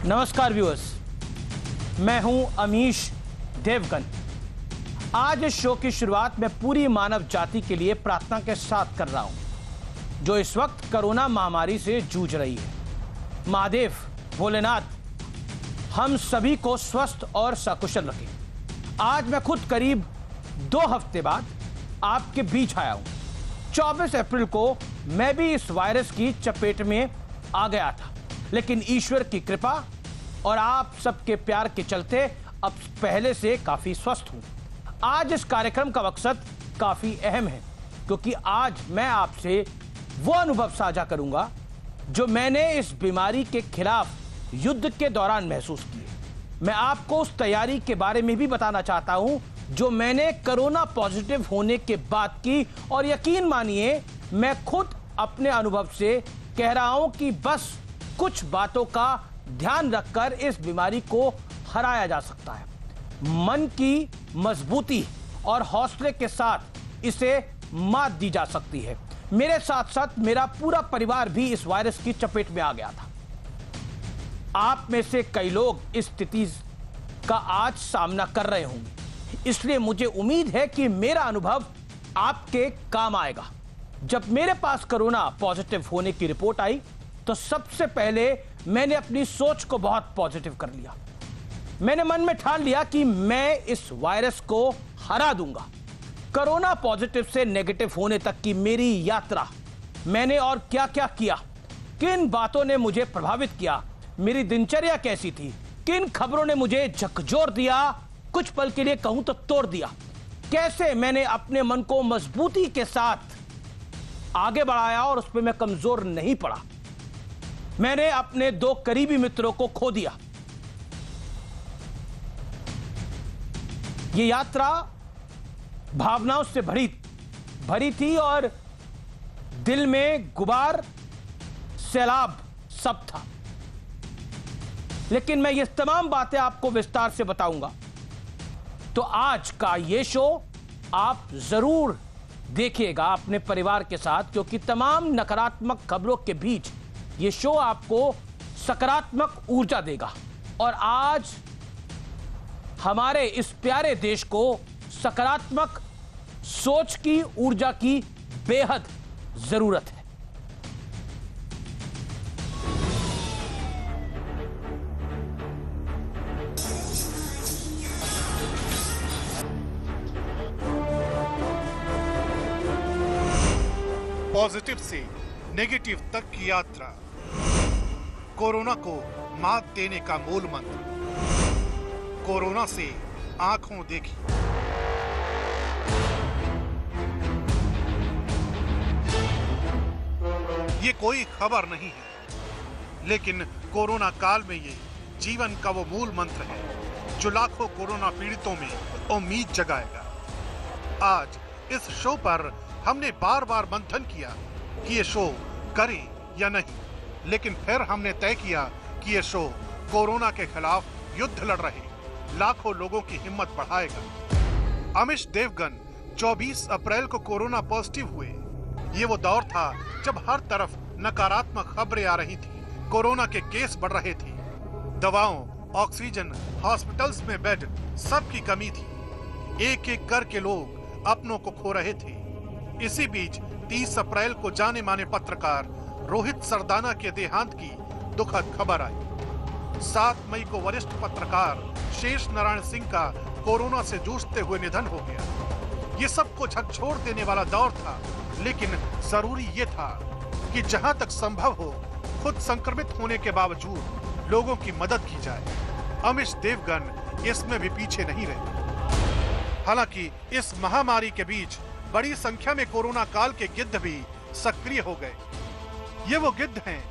नमस्कार व्यूअर्स, मैं हूं अमीश देवगन। आज इस शो की शुरुआत मैं पूरी मानव जाति के लिए प्रार्थना के साथ कर रहा हूं, जो इस वक्त कोरोना महामारी से जूझ रही है। महादेव भोलेनाथ हम सभी को स्वस्थ और सकुशल रखें। आज मैं खुद करीब 2 हफ्ते बाद आपके बीच आया हूं। 24 अप्रैल को मैं भी इस वायरस की चपेट में आ गया था, लेकिन ईश्वर की कृपा और आप सबके प्यार के चलते अब पहले से काफी स्वस्थ हूं। आज इस कार्यक्रम का मकसद काफी अहम है, क्योंकि आज मैं आपसे वो अनुभव साझा करूंगा जो मैंने इस बीमारी के खिलाफ युद्ध के दौरान महसूस किए। मैं आपको उस तैयारी के बारे में भी बताना चाहता हूं जो मैंने कोरोना पॉजिटिव होने के बाद की, और यकीन मानिए मैं खुद अपने अनुभव से कह रहा हूं कि बस कुछ बातों का ध्यान रखकर इस बीमारी को हराया जा सकता है। मन की मजबूती और हौसले के साथ इसे मात दी जा सकती है। मेरे साथ साथ मेरा पूरा परिवार भी इस वायरस की चपेट में आ गया था। आप में से कई लोग इस स्थिति का आज सामना कर रहे होंगे, इसलिए मुझे उम्मीद है कि मेरा अनुभव आपके काम आएगा। जब मेरे पास कोरोना पॉजिटिव होने की रिपोर्ट आई तो सबसे पहले मैंने अपनी सोच को बहुत पॉजिटिव कर लिया। मैंने मन में ठान लिया कि मैं इस वायरस को हरा दूंगा। कोरोना पॉजिटिव से नेगेटिव होने तक की मेरी यात्रा मैंने और क्या क्या किया, किन बातों ने मुझे प्रभावित किया, मेरी दिनचर्या कैसी थी, किन खबरों ने मुझे झकझोर दिया, कुछ पल के लिए कहूं तो तोड़ दिया, कैसे मैंने अपने मन को मजबूती के साथ आगे बढ़ाया और उस पर मैं कमजोर नहीं पड़ा। मैंने अपने 2 करीबी मित्रों को खो दिया। ये यात्रा भावनाओं से भरी थी और दिल में गुबार, सैलाब सब था। लेकिन मैं ये तमाम बातें आपको विस्तार से बताऊंगा। तो आज का ये शो आप जरूर देखिएगा अपने परिवार के साथ, क्योंकि तमाम नकारात्मक खबरों के बीच ये शो आपको सकारात्मक ऊर्जा देगा। और आज हमारे इस प्यारे देश को सकारात्मक सोच की, ऊर्जा की बेहद जरूरत है। पॉजिटिव से नेगेटिव तक की यात्रा, कोरोना को मात देने का मूल मंत्र। कोरोना से आंखों देखी। ये कोई खबर नहीं है, लेकिन कोरोना काल में ये जीवन का वो मूल मंत्र है जो लाखों कोरोना पीड़ितों में उम्मीद जगाएगा। आज इस शो पर हमने बार बार मंथन किया कि ये शो करें या नहीं, लेकिन फिर हमने तय किया कि ये शो कोरोना के खिलाफ युद्ध लड़ रहे लाखों लोगों की हिम्मत बढ़ाएगा। अमीश देवगन 24 अप्रैल को कोरोना पॉजिटिव हुए। ये वो दौर था जब हर तरफ नकारात्मक खबरें आ रही थी, कोरोना के केस बढ़ रहे थे, दवाओं, ऑक्सीजन, हॉस्पिटल्स में बेड, सबकी कमी थी। एक एक करके लोग अपनों को खो रहे थे। इसी बीच 30 अप्रैल को जाने माने पत्रकार रोहित सरदाना के देहांत की दुखद खबर आई। 7 मई को वरिष्ठ पत्रकार शेष नारायण सिंह का कोरोना से जूझते हुए निधन हो गया। ये सबको झकझोर देने वाला दौर था, लेकिन जरूरी ये था कि जहां तक संभव हो खुद संक्रमित होने के बावजूद लोगों की मदद की जाए। अमीश देवगन इसमें भी पीछे नहीं रहे। हालांकि इस महामारी के बीच बड़ी संख्या में कोरोना काल के गिद्ध भी सक्रिय हो गए। ये वो गिद्ध हैं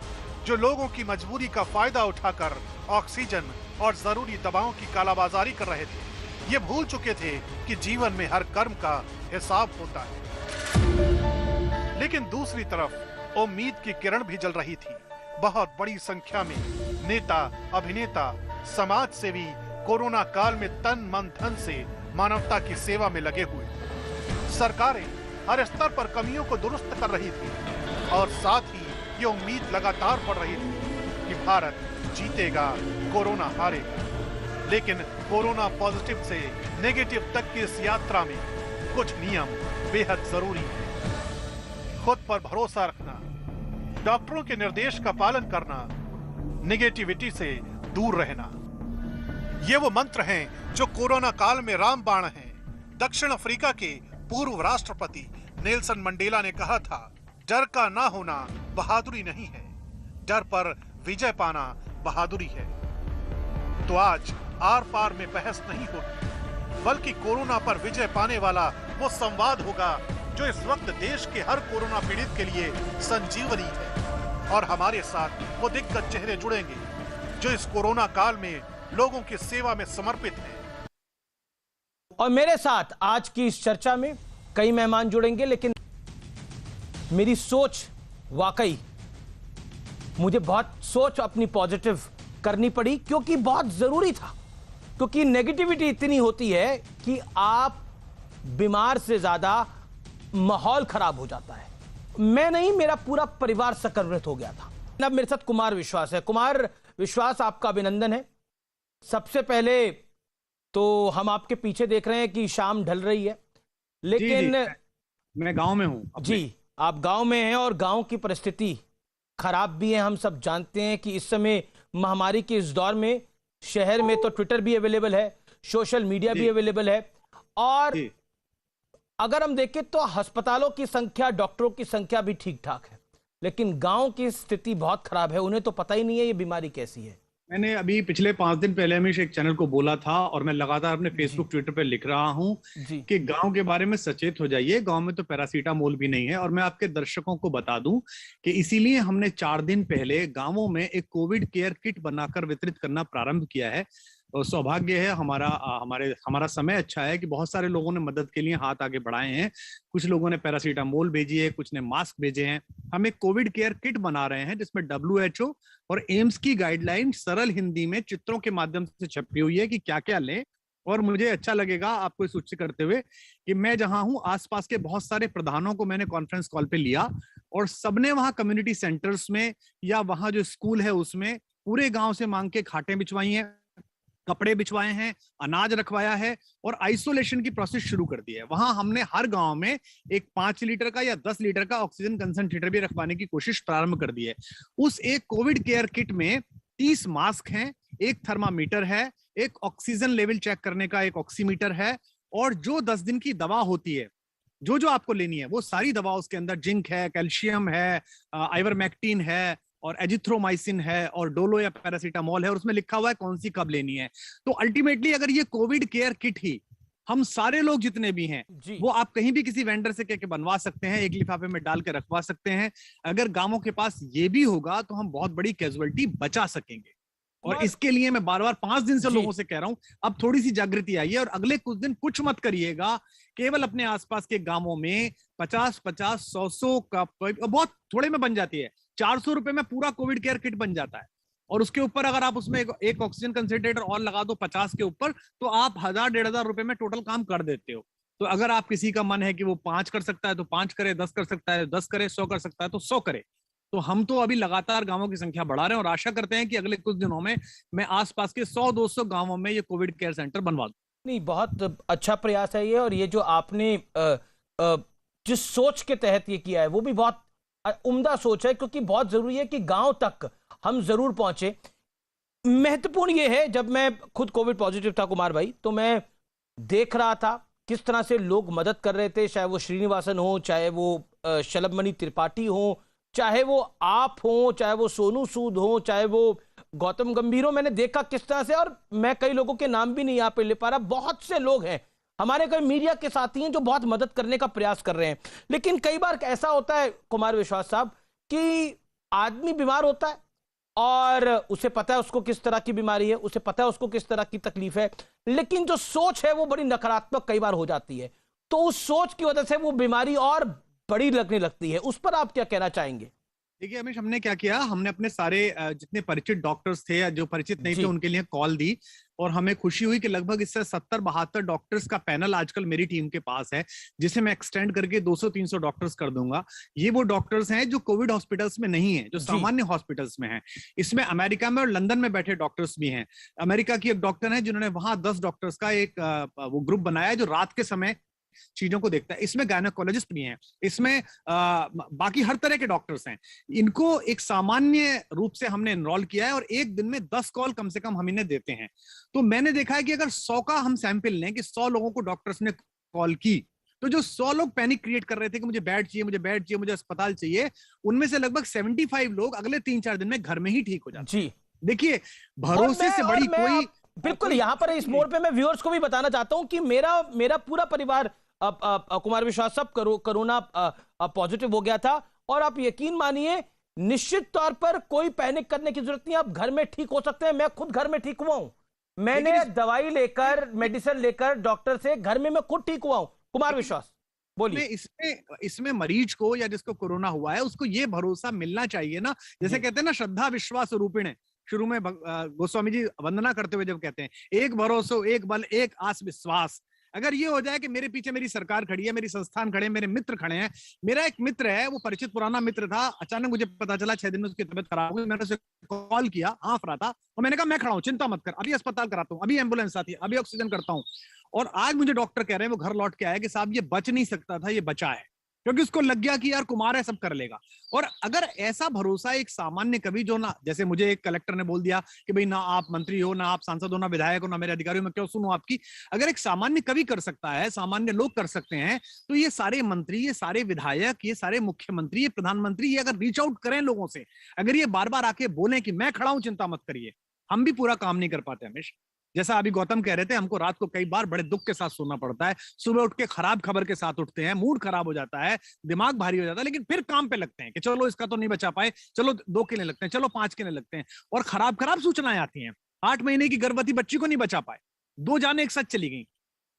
जो लोगों की मजबूरी का फायदा उठाकर ऑक्सीजन और जरूरी दवाओं की कालाबाजारी कर रहे थे। ये भूल चुके थे कि जीवन में हर कर्म का हिसाब होता है। लेकिन दूसरी तरफ उम्मीद की किरण भी जल रही थी। बहुत बड़ी संख्या में नेता, अभिनेता, समाज सेवी कोरोना काल में तन मन धन से मानवता की सेवा में लगे हुए। सरकारें हर स्तर पर कमियों को दुरुस्त कर रही थी और साथ ही ये उम्मीद लगातार बढ़ रही थी कि भारत जीतेगा, कोरोना हारेगा। लेकिन कोरोना पॉजिटिव से नेगेटिव तक की इस यात्रा में कुछ नियम बेहद जरूरी है। खुद पर भरोसा रखना, डॉक्टरों के निर्देश का पालन करना, नेगेटिविटी से दूर रहना, ये वो मंत्र हैं जो कोरोना काल में रामबाण हैं। दक्षिण अफ्रीका के पूर्व राष्ट्रपति नेल्सन मंडेला ने कहा था, डर का ना होना बहादुरी नहीं है, डर पर विजय पाना बहादुरी है। तो आज आर पार में बहस नहीं होगी, बल्कि कोरोना पर विजय पाने वाला वो संवाद होगा जो इस वक्त देश के हर कोरोना पीड़ित के लिए संजीवनी है। और हमारे साथ वो दिग्गज चेहरे जुड़ेंगे जो इस कोरोना काल में लोगों की सेवा में समर्पित हैं। और मेरे साथ आज की इस चर्चा में कई मेहमान जुड़ेंगे, लेकिन मेरी सोच वाकई मुझे बहुत सोच अपनी पॉजिटिव करनी पड़ी, क्योंकि बहुत जरूरी था। क्योंकि नेगेटिविटी इतनी होती है कि आप बीमार से ज्यादा माहौल खराब हो जाता है। मैं नहीं, मेरा पूरा परिवार संक्रमित हो गया था। अब मेरे साथ कुमार विश्वास है। कुमार विश्वास, आपका अभिनंदन है। सबसे पहले तो हम आपके पीछे देख रहे हैं कि शाम ढल रही है, लेकिन जी, मैं गांव में हूं जी, आप गांव में हैं और गांव की परिस्थिति खराब भी है। हम सब जानते हैं कि इस समय महामारी के इस दौर में शहर में तो ट्विटर भी अवेलेबल है, सोशल मीडिया भी अवेलेबल है, और अगर हम देखें तो अस्पतालों की संख्या, डॉक्टरों की संख्या भी ठीक ठाक है, लेकिन गांव की स्थिति बहुत खराब है। उन्हें तो पता ही नहीं है ये बीमारी कैसी है। मैंने अभी पिछले 5 दिन पहले हमेशा एक चैनल को बोला था, और मैं लगातार अपने फेसबुक ट्विटर पे लिख रहा हूं कि गांव के बारे में सचेत हो जाइए। गांव में तो पैरासीटामोल भी नहीं है। और मैं आपके दर्शकों को बता दूं कि इसीलिए हमने 4 दिन पहले गांवों में एक कोविड केयर किट बनाकर वितरित करना प्रारंभ किया है। और सौभाग्य है हमारा समय अच्छा है कि बहुत सारे लोगों ने मदद के लिए हाथ आगे बढ़ाए हैं। कुछ लोगों ने पैरासीटामोल भेजी है, कुछ ने मास्क भेजे हैं। हम एक कोविड केयर किट बना रहे हैं जिसमें WHO और एम्स की गाइडलाइन सरल हिंदी में चित्रों के माध्यम से छपी हुई है कि क्या क्या लें। और मुझे अच्छा लगेगा आपको सूचित करते हुए कि मैं जहां हूं, आसपास के बहुत सारे प्रधानों को मैंने कॉन्फ्रेंस कॉल पे लिया, और सबने वहां कम्युनिटी सेंटर्स में या वहां जो स्कूल है उसमें पूरे गांव से मांग के खाटें बिछवाई हैं, कपड़े बिछवाए हैं, अनाज रखवाया है, और आइसोलेशन की प्रोसेस शुरू कर दी है। वहां हमने हर गांव में एक 5 लीटर का या 10 लीटर का ऑक्सीजन कंसंट्रेटर भी रखवाने की कोशिश प्रारंभ कर दी है। उस एक कोविड केयर किट में 30 मास्क हैं, एक थर्मामीटर है, एक ऑक्सीजन लेवल चेक करने का एक ऑक्सीमीटर है, और जो 10 दिन की दवा होती है, जो आपको लेनी है वो सारी दवा उसके अंदर जिंक है, कैल्शियम है, आइवरमेक्टिन है, और एजिथ्रोमाइसिन है, और डोलो या पैरासीटामोल है, और उसमें लिखा हुआ है कौन सी कब लेनी है। तो अल्टीमेटली अगर ये कोविड केयर किट ही हम सारे लोग जितने भी हैं वो आप कहीं भी किसी वेंडर से कह के बनवा सकते हैं, एक लिफाफे में डाल के रखवा सकते हैं। अगर गांवों के पास ये भी होगा तो हम बहुत बड़ी कैजुअलिटी बचा सकेंगे। और इसके लिए मैं बार बार 5 दिन से लोगों से कह रहा हूं, अब थोड़ी सी जागृति आई है, और अगले कुछ दिन कुछ मत करिएगा। केवल अपने आसपास के गांवों में 50-50, 100 का बहुत थोड़े में बन जाती है। 400 रुपए में पूरा कोविड केयर किट बन जाता है, और उसके ऊपर अगर आप उसमें एक ऑक्सीजन कंसंट्रेटर और लगा दो 50 के ऊपर, तो आप 1000-1500 रुपए में टोटल काम कर देते हो। तो अगर आप किसी का मन है कि वो 5 कर सकता है तो 5 करे, 10 कर सकता है 10 करे, 100 कर सकता है तो 100 करे। तो हम तो अभी लगातार गांवों की संख्या बढ़ा रहे हैं, और आशा करते हैं कि अगले कुछ दिनों में मैं आसपास के 100-200 गांवों में ये कोविड केयर सेंटर बनवा दूं। नहीं, बहुत अच्छा प्रयास है ये, और ये जो आपने जिस सोच के तहत ये किया है वो भी बहुत उम्दा सोच है, क्योंकि बहुत जरूरी है कि गांव तक हम जरूर पहुंचे। महत्वपूर्ण ये है, जब मैं खुद कोविड पॉजिटिव था कुमार भाई, तो मैं देख रहा था किस तरह से लोग मदद कर रहे थे, चाहे वो श्रीनिवासन हो, चाहे वो शलभमणि त्रिपाठी हो, चाहे वो आप हो, चाहे वो सोनू सूद हो, चाहे वो गौतम गंभीर हो। मैंने देखा किस तरह से, और मैं कई लोगों के नाम भी नहीं यहाँ पे ले पा रहा, बहुत से लोग हैं हमारे कई मीडिया के साथी हैं जो बहुत मदद करने का प्रयास कर रहे हैं। लेकिन कई बार ऐसा होता है कुमार विश्वास साहब कि आदमी बीमार होता है और उसे पता है उसको किस तरह की बीमारी है, उसे पता है उसको किस तरह की तकलीफ है, लेकिन जो सोच है वो बड़ी नकारात्मक कई बार हो जाती है। तो उस सोच की वजह से वो बीमारी और बड़ी लगने लगती है। उस पर आप क्या कहना चाहेंगे? देखिए अमीश, हमने क्या किया, हमने अपने सारे जितने परिचित डॉक्टर्स थे या जो परिचित नहीं थे उनके लिए कॉल दी, और हमें खुशी हुई कि लगभग इससे 70-72 डॉक्टर्स का पैनल आजकल मेरी टीम के पास है, जिसे मैं एक्सटेंड करके 200-300 डॉक्टर्स कर दूंगा। ये वो डॉक्टर्स हैं जो कोविड हॉस्पिटल्स में नहीं है, जो सामान्य हॉस्पिटल्स में हैं। इसमें अमेरिका में और लंदन में बैठे डॉक्टर्स भी हैं। अमेरिका की एक डॉक्टर है जिन्होंने वहां 10 डॉक्टर्स का एक वो ग्रुप बनाया है जो रात के समय चीजों को देखता है। इसमें गायनेकोलॉजिस्ट भी हैं, इसमें बाकी हर तरह के डॉक्टर्स हैं। इनको एक सामान्य रूप से हमने एनरोल किया है और एक दिन में 10 कॉल कम से कम हम इन्हें देते हैं। तो मैंने देखा है कि अगर 100 का हम सैंपल लें कि 100 लोगों को डॉक्टर्स ने कॉल की, तो जो 100 लोग पैनिक क्रिएट कर रहे थे कि मुझे बेड चाहिए, मुझे बेड चाहिए, मुझे अस्पताल चाहिए, उनमें से लगभग 75 लोग अगले 3-4 दिन में घर में ही ठीक हो जाते हैं। देखिए, भरोसे से बड़ी कोई बिल्कुल यहां पर इस मोड़ पे मैं व्यूअर्स को भी बताना चाहता हूं कि मेरा पूरा परिवार कुमार विश्वास सब कोरोना पॉजिटिव हो गया था, और आप यकीन मानिए निश्चित तौर पर कोई पैनिक करने की जरूरत नहीं, आप घर में ठीक हो सकते हैं। मैं खुद घर में ठीक हुआ हूं, मैंने दवाई लेकर मेडिसिन लेकर डॉक्टर से घर में मैं खुद ठीक हुआ हूं। कुमार विश्वास बोलिए। इसमें मरीज को या जिसको कोरोना हुआ है उसको ये भरोसा मिलना चाहिए ना, जैसे कहते हैं ना, श्रद्धा विश्वास रूपिण है। शुरू में गोस्वामी जी वंदना करते हुए जब कहते हैं एक भरोसा, एक बल, एक आस विश्वास, अगर ये हो जाए कि मेरे पीछे मेरी सरकार खड़ी है, मेरी संस्थान खड़े हैं, मेरे मित्र खड़े हैं। मेरा एक मित्र है, वो परिचित पुराना मित्र था, अचानक मुझे पता चला 6 दिन में उसकी तबीयत खराब हो गई। मैंने उसे कॉल किया, हाँफ रहा था, और मैंने कहा मैं खड़ा हूं, चिंता मत कर, अभी अस्पताल कराता हूँ, अभी एम्बुलेंस आती है, अभी ऑक्सीजन करता हूँ। और आज मुझे डॉक्टर कह रहे हैं, वो घर लौट के आया कि साहब ये बच नहीं सकता था, ये बचा है, क्योंकि उसको लग गया कि यार कुमार है, सब कर लेगा। और अगर ऐसा भरोसा एक सामान्य कवि, जो ना, जैसे मुझे एक कलेक्टर ने बोल दिया कि भाई ना आप मंत्री हो, ना आप सांसद हो, ना विधायक हो, ना मेरे अधिकारी हो, मैं क्यों सुनूं आपकी, अगर एक सामान्य कवि कर सकता है, सामान्य लोग कर सकते हैं, तो ये सारे मंत्री, ये सारे विधायक, ये सारे मुख्यमंत्री, ये प्रधानमंत्री, ये अगर रीच आउट करें लोगों से, अगर ये बार बार आके बोले कि मैं खड़ा हूं, चिंता मत करिए, हम भी पूरा काम नहीं कर पाते हमेशा। जैसा अभी गौतम कह रहे थे, हमको रात को कई बार बड़े दुख के साथ सोना पड़ता है, सुबह उठ के खराब खबर के साथ उठते हैं, मूड खराब हो जाता है, दिमाग भारी हो जाता है, लेकिन फिर काम पे लगते हैं कि चलो इसका तो नहीं बचा पाए, चलो 2 के लिए लगते हैं, चलो 5 के लिए लगते हैं, और खराब खराब सूचनाएं आती हैं। 8 महीने की गर्भवती बच्ची को नहीं बचा पाए, 2 जाने एक साथ चली गई,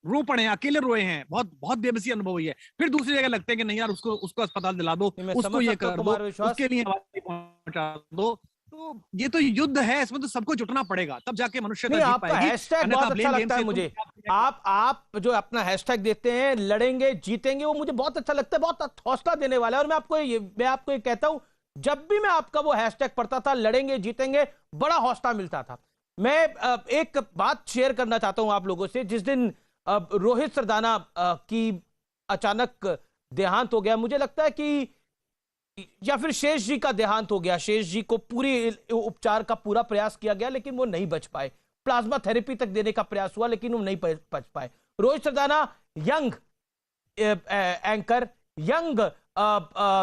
रो पड़े हैं, अकेले रोए हैं, बहुत बहुत बेबसी अनुभव हुई है। फिर दूसरी जगह लगते हैं कि नहीं यार, उसको अस्पताल दिला दो, उसको ये कर दो, उसके लिए पहुंचा दो। तो ये तो युद्ध है, इसमें तो सबको जुटना पड़ेगा, तब जाके मनुष्य नहीं, आपका हैशटैग बहुत अच्छा लगता है मुझे। आप जो अपना हैशटैग देते हैं, लड़ेंगे जीतेंगे, वो मुझे बहुत अच्छा लगता है, बहुत हौसला देने वाला है। और मैं आपको ये कहता हूं, जब भी मैं आपका वो हैशटैग पढ़ता था, लड़ेंगे जीतेंगे, बड़ा हौसला मिलता था। मैं एक बात शेयर करना चाहता हूं आप लोगों से। जिस दिन रोहित सरदाना की अचानक देहांत हो गया, मुझे लगता है कि, या फिर शेष जी का देहांत हो गया, शेष जी को पूरी उपचार का पूरा प्रयास किया गया लेकिन वो नहीं बच पाए, प्लाज्मा थेरेपी तक देने का प्रयास हुआ लेकिन वो नहीं बच पाए। Rohit Sardana young anchor, young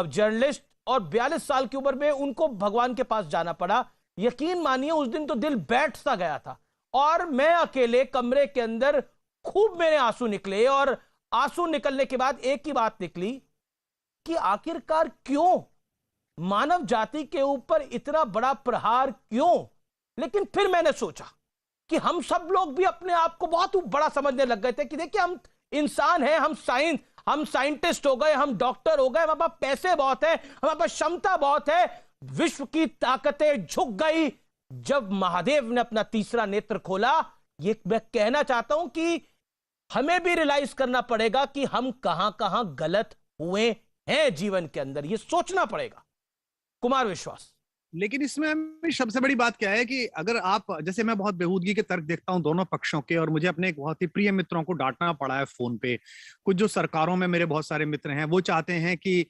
journalist, और 42 साल की उम्र में उनको भगवान के पास जाना पड़ा। यकीन मानिए उस दिन तो दिल बैठ सा गया था, और मैं अकेले कमरे के अंदर खूब मेरे आंसू निकले, और आंसू निकलने के बाद एक ही बात निकली कि आखिरकार क्यों मानव जाति के ऊपर इतना बड़ा प्रहार, क्यों। लेकिन फिर मैंने सोचा कि हम सब लोग भी अपने आप को बहुत बड़ा समझने लग गए थे कि देखिए हम इंसान हैं, हम साइंटिस्ट हो गए, हम डॉक्टर हो गए, हमारे पास पैसे बहुत है, हमारे पास क्षमता बहुत है, विश्व की ताकतें झुक गई जब महादेव ने अपना तीसरा नेत्र खोला। ये मैं कहना चाहता हूं कि हमें भी रियलाइज करना पड़ेगा कि हम कहां कहां गलत हुए हैं जीवन के अंदर, ये सोचना पड़ेगा। कुमार विश्वास। लेकिन इसमें सबसे बड़ी बात क्या है कि अगर आप, जैसे मैं बहुत बेहूदगी के तर्क देखता हूं दोनों पक्षों के, और मुझे अपने एक बहुत ही प्रिय मित्रों को डांटना पड़ा है फोन पे। कुछ जो सरकारों में मेरे बहुत सारे मित्र हैं, वो चाहते हैं कि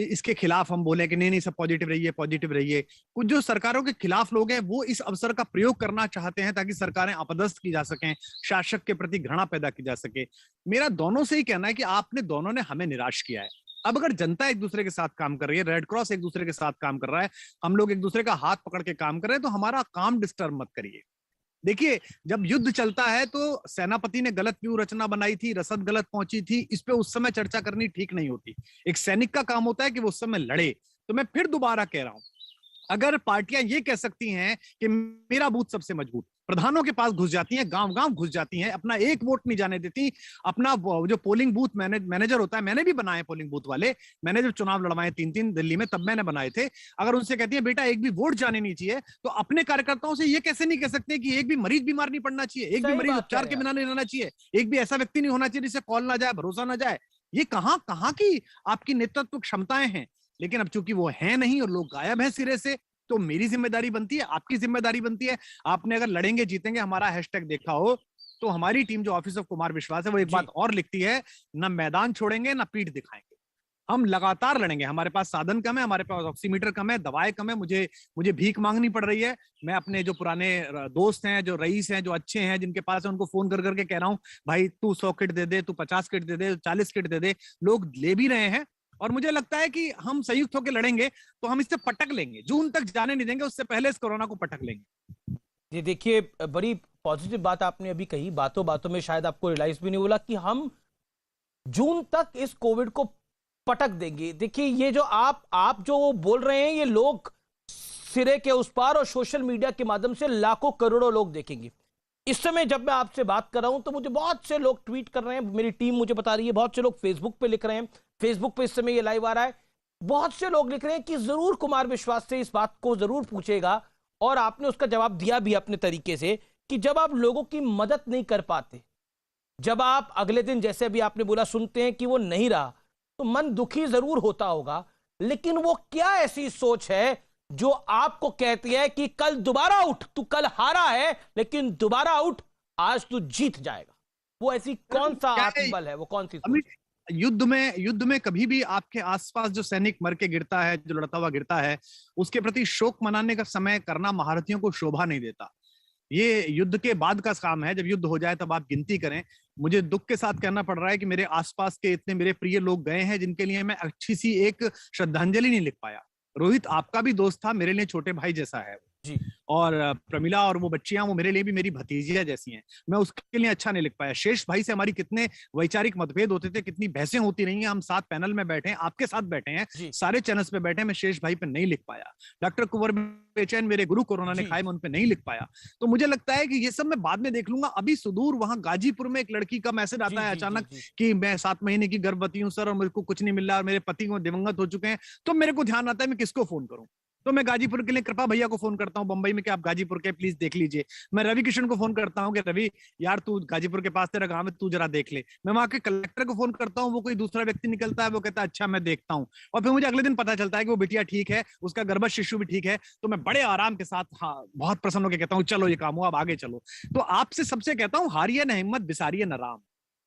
इसके खिलाफ हम बोले कि नहीं सब पॉजिटिव रहिए, पॉजिटिव रहिए। कुछ जो सरकारों के खिलाफ लोग हैं, वो इस अवसर का प्रयोग करना चाहते हैं ताकि सरकारें अपदस्थ की जा सकें, शासक के प्रति घृणा पैदा की जा सके। मेरा दोनों से ही कहना है कि आपने दोनों ने हमें निराश किया है। अब अगर जनता एक दूसरे के साथ काम कर रही है, रेड क्रॉस एक दूसरे के साथ काम कर रहा है, हम लोग एक दूसरे का हाथ पकड़ के काम कर रहे हैं, तो हमारा काम डिस्टर्ब मत करिए। देखिए, जब युद्ध चलता है तो सेनापति ने गलत व्यूह रचना बनाई थी, रसद गलत पहुंची थी, इस पे उस समय चर्चा करनी ठीक नहीं होती। एक सैनिक का काम होता है कि वो उस समय लड़े। तो मैं फिर दोबारा कह रहा हूं, अगर पार्टियां ये कह सकती हैं कि मेरा बूथ सबसे मजबूत, प्रधानों के पास घुस जाती हैं, गांव गांव घुस जाती हैं, अपना एक वोट नहीं जाने देती। अपना जो पोलिंग बूथ मैनेजर होता है, मैंने भी बनाए पोलिंग बूथ वाले, मैंने जब चुनाव लड़वाए 3-3 दिल्ली में, तब मैंने बनाए थे। अगर उनसे कहती है बेटा एक भी वोट जाने नहीं चाहिए, तो अपने कार्यकर्ताओं से ये कैसे नहीं कह सकते कि एक भी मरीज बीमार नहीं पड़ना चाहिए, एक भी मरीज उपचार के बिना नहीं रहना चाहिए, एक भी ऐसा व्यक्ति नहीं होना चाहिए जिसे कॉल ना जाए, भरोसा ना जाए। ये कहाँ की आपकी नेतृत्व क्षमताएं हैं। लेकिन अब चूंकि वो है नहीं और लोग गायब हैं सिरे से, तो मेरी जिम्मेदारी बनती है, आपकी जिम्मेदारी बनती है। आपने अगर लड़ेंगे जीतेंगे हमारा हैशटैग देखा हो, तो हमारी टीम जो ऑफिस ऑफ कुमार विश्वास है, वो एक बात और लिखती है, ना मैदान छोड़ेंगे ना पीठ दिखाएंगे, हम लगातार लड़ेंगे। हमारे पास साधन कम है, हमारे पास ऑक्सीमीटर कम है, दवाएं कम है, मुझे भीख मांगनी पड़ रही है। मैं अपने जो पुराने दोस्त हैं, जो रईस हैं, जो अच्छे हैं, जिनके पास है, उनको फोन कर करके कह रहा हूं, भाई तू 100 किट दे दे, तू 50 किट दे दे, 40 किट दे दे। लोग ले भी रहे हैं, और मुझे लगता है कि हम संयुक्त होकर लड़ेंगे तो हम इससे पटक लेंगे, जून तक जाने नहीं देंगे, उससे पहले इस कोरोना को पटक लेंगे। ये देखिए, बड़ी पॉजिटिव बात आपने अभी कही, बातों बातों में शायद आपको रियलाइज भी नहीं हुआ कि हम जून तक इस कोविड को पटक देंगे। देखिए, ये जो आप जो बोल रहे हैं, ये लोग सिरे के उस पार और सोशल मीडिया के माध्यम से लाखों करोड़ों लोग देखेंगे। इस समय जब मैं आपसे बात कर रहा हूं, तो मुझे बहुत से लोग ट्वीट कर रहे हैं, मेरी टीम मुझे बता रही है, बहुत से लोग फेसबुक पे लिख रहे हैं, फेसबुक पे इस समय ये लाइव आ रहा है, बहुत से लोग लिख रहे हैं कि जरूर कुमार विश्वास से इस बात को जरूर पूछेगा, और आपने उसका जवाब दिया भी अपने तरीके से, कि जब आप लोगों की मदद नहीं कर पाते, जब आप अगले दिन, जैसे अभी आपने बोला, सुनते हैं कि वो नहीं रहा, तो मन दुखी जरूर होता होगा। लेकिन वो क्या ऐसी सोच है जो आपको कहती है कि कल दोबारा उठ, तू कल हारा है लेकिन दोबारा उठ, आज तू जीत जाएगा? वो ऐसी कौन सा आत्मबल है, वो कौन सी सोच? युद्ध में कभी भी आपके आसपास जो सैनिक मर के गिरता है, जो लड़ता हुआ गिरता है, उसके प्रति शोक मनाने का समय करना महारथियों को शोभा नहीं देता। ये युद्ध के बाद का काम है, जब युद्ध हो जाए तब आप गिनती करें। मुझे दुख के साथ कहना पड़ रहा है कि मेरे आसपास के इतने मेरे प्रिय लोग गए हैं, जिनके लिए मैं अच्छी सी एक श्रद्धांजलि नहीं लिख पाया। रोहित आपका भी दोस्त था, मेरे लिए छोटे भाई जैसा है जी। और प्रमिला और वो बच्चियां, वो मेरे लिए भी मेरी भतीजियां जैसी हैं, मैं उसके लिए अच्छा नहीं लिख पाया। शेष भाई से हमारी कितने वैचारिक मतभेद होते थे, कितनी बहसें होती रही हैं, हम साथ पैनल में बैठे हैं, आपके साथ बैठे हैं, सारे चैनल्स पे बैठे हैं, मैं शेष भाई पे नहीं लिख पाया। डॉक्टर कुंवर बेचैन मेरे गुरु कोरोना ने खाए, मैं उन पे नहीं लिख पाया। तो मुझे लगता है कि ये सब मैं बाद में देख लूंगा। अभी सुदूर वहां गाजीपुर में एक लड़की का मैसेज आता है अचानक कि मैं 7 महीने की गर्भवती हूँ सर, और मेरे को कुछ नहीं मिल रहा, और मेरे पति को दिवंगत हो चुके हैं। तो मेरे को ध्यान आता है मैं किसको फोन करूं, तो मैं गाजीपुर के लिए कृपा भैया को फोन करता हूं बंबई में कि आप गाजीपुर के प्लीज देख लीजिए। मैं रवि किशन को फोन करता हूं कि रवि यार तू गाजीपुर के पास तेरा गांव है, तू जरा देख ले। मैं वहां के कलेक्टर को फोन करता हूं, वो कोई दूसरा व्यक्ति निकलता है, वो कहता है अच्छा मैं देखता हूं, और फिर मुझे अगले दिन पता चलता है कि वो बिटिया ठीक है, उसका गर्भ शिशु भी ठीक है। तो मैं बड़े आराम के साथ बहुत प्रसन्न होकर कहता हूँ चलो ये काम हुआ, अब आगे चलो। तो आपसे सबसे कहता हूँ, हारिए न हिम्मत, बिसारिए न राम।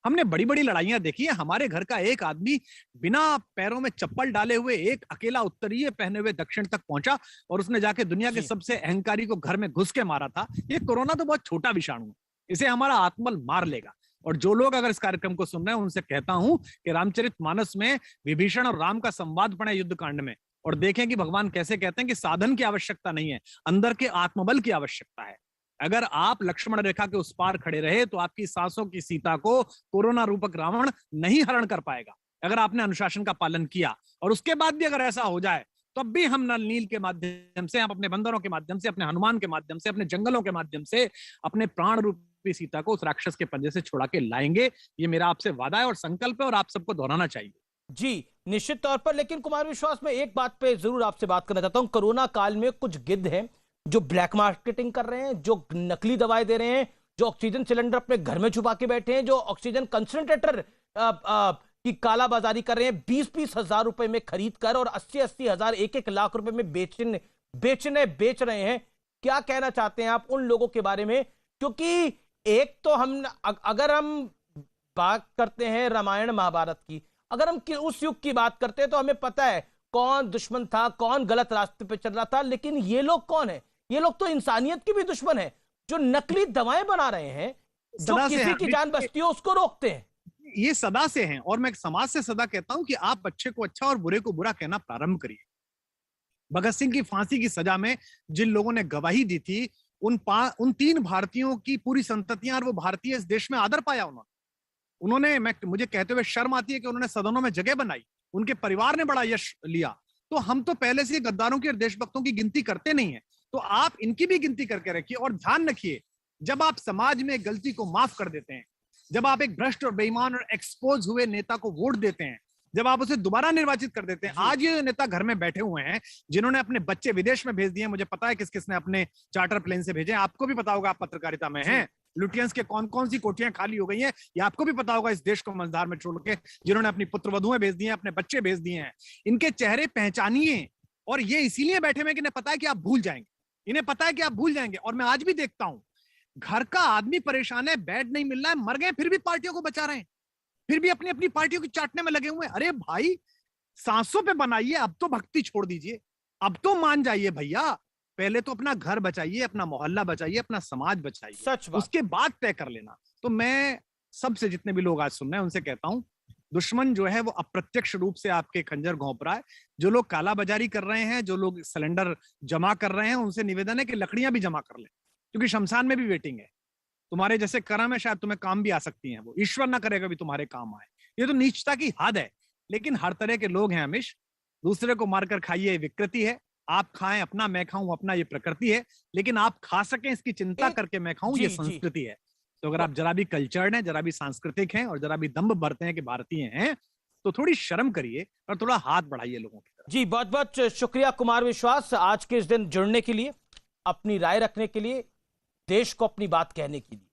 हमने बड़ी बड़ी लड़ाइयां देखी है। हमारे घर का एक आदमी बिना पैरों में चप्पल डाले हुए एक अकेला उत्तरीय पहने हुए दक्षिण तक पहुंचा, और उसने जाके दुनिया के सबसे अहंकारी को घर में घुस के मारा था। ये कोरोना तो बहुत छोटा विषाणु है, इसे हमारा आत्मबल मार लेगा। और जो लोग अगर इस कार्यक्रम को सुन रहे हैं, उनसे कहता हूं कि रामचरितमानस में विभीषण और राम का संवाद पढ़े युद्ध कांड में, और देखें कि भगवान कैसे कहते हैं कि साधन की आवश्यकता नहीं है, अंदर के आत्मबल की आवश्यकता है। अगर आप लक्ष्मण रेखा के उस पार खड़े रहे, तो आपकी सांसों की सीता को कोरोना रूपक रावण नहीं हरण कर पाएगा, अगर आपने अनुशासन का पालन किया। और उसके बाद भी अगर ऐसा हो जाए, तब भी हम नल नील के माध्यम से, हम अपने बंदरों के माध्यम से, अपने हनुमान के माध्यम से, अपने जंगलों के माध्यम से अपने प्राण रूपी सीता को उस राक्षस के पंजे से छुड़ा के लाएंगे। ये मेरा आपसे वादा है और संकल्प है, और आप सबको दोहराना चाहिए। जी निश्चित तौर पर। लेकिन कुमार विश्वास, में एक बात पे जरूर आपसे बात करना चाहता हूं। कोरोना काल में कुछ गिद्ध हैं जो ब्लैक मार्केटिंग कर रहे हैं, जो नकली दवाएं दे रहे हैं, जो ऑक्सीजन सिलेंडर अपने घर में छुपा के बैठे हैं, जो ऑक्सीजन कंसंट्रेटर की कालाबाजारी कर रहे हैं, 20-20 हजार रुपए में खरीद कर और 80-80 हजार, 1-1 लाख रुपए में बेच रहे हैं। क्या कहना चाहते हैं आप उन लोगों के बारे में? क्योंकि एक तो अगर हम बात करते हैं रामायण महाभारत की, अगर हम उस युग की बात करते हैं, तो हमें पता है कौन दुश्मन था, कौन गलत रास्ते पे चल रहा था। लेकिन ये लोग कौन है? ये लोग तो इंसानियत के भी दुश्मन है, जो नकली दवाएं बना रहे हैं, जो किसी की जान बचती हो उसको रोकते हैं। ये सदा से हैं, और मैं समाज से सदा कहता हूं कि आप अच्छे को अच्छा और बुरे को बुरा कहना प्रारंभ करिए। भगत सिंह की फांसी की सजा में जिन लोगों ने गवाही दी थी, उन 3 भारतीयों की पूरी संततियां और वो भारतीय इस देश में आदर पाया उन्होंने। मुझे कहते हुए शर्म आती है कि उन्होंने सदनों में जगह बनाई, उनके परिवार ने बड़ा यश लिया। तो हम तो पहले से गद्दारों की और देशभक्तों की गिनती करते नहीं है, तो आप इनकी भी गिनती करके रखिए। और ध्यान रखिए, जब आप समाज में गलती को माफ कर देते हैं, जब आप एक भ्रष्ट और बेईमान और एक्सपोज हुए नेता को वोट देते हैं, जब आप उसे दोबारा निर्वाचित कर देते हैं। आज ये नेता घर में बैठे हुए हैं जिन्होंने अपने बच्चे विदेश में भेज दिए, मुझे पता है किस किसने अपने चार्टर प्लेन से भेजे, आपको भी पता होगा, आप पत्रकारिता में हैं। लुटियंस के कौन कौन सी कोठियां खाली हो गई हैं, ये आपको भी पता होगा, इस देश को मझधार में छोड़ के जिन्होंने अपनी पुत्र वधुएं भेज दी हैं, अपने बच्चे भेज दिए हैं। इनके चेहरे पहचानिए, और ये इसीलिए बैठे हुए कि इन्हें पता है कि आप भूल जाएंगे, इन्हें पता है कि आप भूल जाएंगे। और मैं आज भी देखता हूं, घर का आदमी परेशान है, बेड नहीं मिल रहा है, मर गए फिर भी पार्टियों को बचा रहे हैं, फिर भी अपनी अपनी पार्टियों को चाटने में लगे हुए हैं। अरे भाई, सांसों पे बनाइए, अब तो भक्ति छोड़ दीजिए, अब तो मान जाइए भैया। पहले तो अपना घर बचाइए, अपना मोहल्ला बचाइए, अपना समाज बचाइए, सच बात। उसके बाद तय कर लेना। तो मैं सबसे, जितने भी लोग आज सुन रहे हैं, उनसे कहता हूं, दुश्मन जो है वो अप्रत्यक्ष रूप से आपके खंजर घोंप रहा है। जो लोग कालाबाजारी कर रहे हैं, जो लोग सिलेंडर जमा कर रहे हैं, उनसे निवेदन है कि लकड़ियां भी जमा कर लें, क्योंकि शमशान में भी वेटिंग है। तुम्हारे जैसे कर्म है, शायद तुम्हें काम भी आ सकती हैं, वो ईश्वर ना करेगा भी तुम्हारे काम आए। ये तो नीचता की हद है। लेकिन हर तरह के लोग हैं अमिश, दूसरे को मारकर खाइए विकृति है, आप खाएं अपना, मैं खाऊं अपना, ये प्रकृति है। लेकिन आप खा सकें इसकी चिंता करके मैं खाऊं, ये संस्कृति है। तो अगर आप जरा भी कल्चर्ड हैं, जरा भी सांस्कृतिक हैं, और जरा भी दम्भ भरते हैं कि भारतीय हैं, तो थोड़ी शर्म करिए और थोड़ा हाथ बढ़ाइए लोगों की तरफ। जी, बहुत बहुत शुक्रिया कुमार विश्वास, आज के इस दिन जुड़ने के लिए, अपनी राय रखने के लिए, देश को अपनी बात कहने के लिए।